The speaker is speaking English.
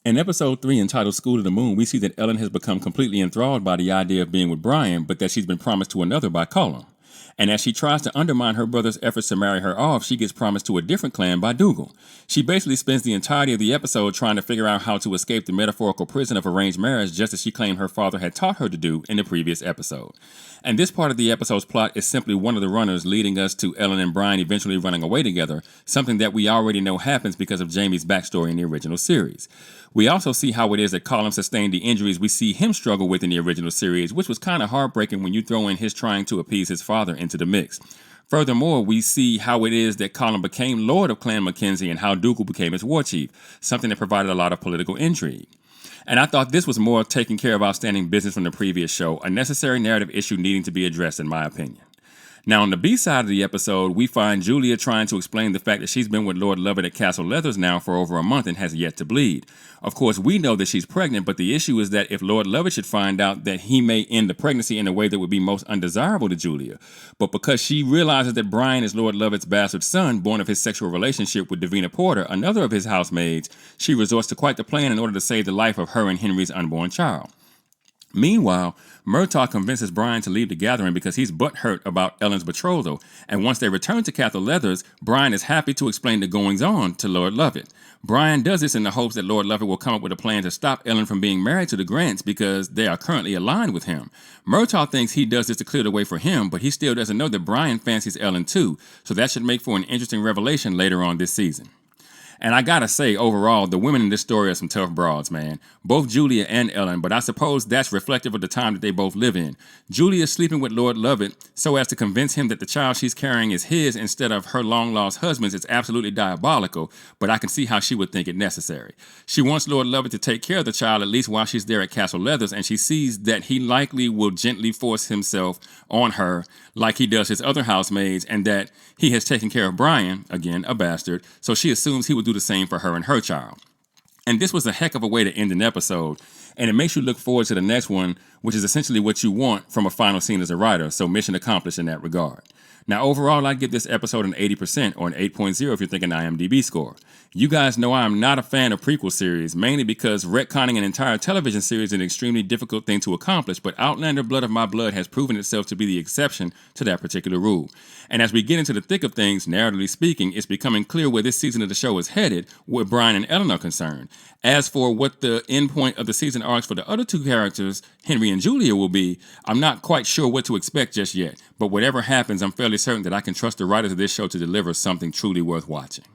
In episode 3 entitled School to the Moon, we see that Ellen has become completely enthralled by the idea of being with Brian, but that she's been promised to another by Colin. And as she tries to undermine her brother's efforts to marry her off, she gets promised to a different clan by Dougal. She basically spends the entirety of the episode trying to figure out how to escape the metaphorical prison of arranged marriage, just as she claimed her father had taught her to do in the previous episode. And this part of the episode's plot is simply one of the runners leading us to Ellen and Brian eventually running away together, something that we already know happens because of Jamie's backstory in the original series. We also see how it is that Colin sustained the injuries we see him struggle with in the original series, which was kind of heartbreaking when you throw in his trying to appease his father into the mix. Furthermore, we see how it is that Colin became Lord of Clan Mackenzie and how Dougal became his war chief, something that provided a lot of political intrigue. And I thought this was more taking care of outstanding business from the previous show, a necessary narrative issue needing to be addressed in my opinion. Now, on the B side of the episode, we find Julia trying to explain the fact that she's been with Lord Lovett at Castle Leathers now for over a month and has yet to bleed. Of course, we know that she's pregnant, but the issue is that if Lord Lovett should find out that he may end the pregnancy in a way that would be most undesirable to Julia. But because she realizes that Brian is Lord Lovett's bastard son, born of his sexual relationship with Davina Porter, another of his housemaids, she resorts to quite the plan in order to save the life of her and Henry's unborn child. Meanwhile, Murtaugh convinces Brian to leave the gathering because he's butthurt about Ellen's betrothal, and once they return to Castle Leathers, Brian is happy to explain the goings-on to Lord Lovett. Brian does this in the hopes that Lord Lovett will come up with a plan to stop Ellen from being married to the Grants because they are currently aligned with him. Murtaugh thinks he does this to clear the way for him, but he still doesn't know that Brian fancies Ellen too, so that should make for an interesting revelation later on this season. And I gotta say, overall, the women in this story are some tough broads, man. Both Julia and Ellen, but I suppose that's reflective of the time that they both live in. Julia sleeping with Lord Lovett so as to convince him that the child she's carrying is his instead of her long-lost husband's is absolutely diabolical, but I can see how she would think it necessary. She wants Lord Lovett to take care of the child at least while she's there at Castle Leathers, and she sees that he likely will gently force himself on her like he does his other housemaids, and that he has taken care of Brian, again, a bastard, so she assumes he will do the same for her and her child. And this was a heck of a way to end an episode, and it makes you look forward to the next one, which is essentially what you want from a final scene as a writer, so mission accomplished in that regard. Now, overall, I'd give this episode an 80% or an 8.0 if you're thinking IMDb score. You guys know I'm not a fan of prequel series, mainly because retconning an entire television series is an extremely difficult thing to accomplish, but Outlander Blood of My Blood has proven itself to be the exception to that particular rule. And as we get into the thick of things, narratively speaking, it's becoming clear where this season of the show is headed, where Brian and Ellen are concerned. As for what the end point of the season arcs for the other two characters, Henry and Julia, will be, I'm not quite sure what to expect just yet, but whatever happens, I'm fairly certain that I can trust the writers of this show to deliver something truly worth watching.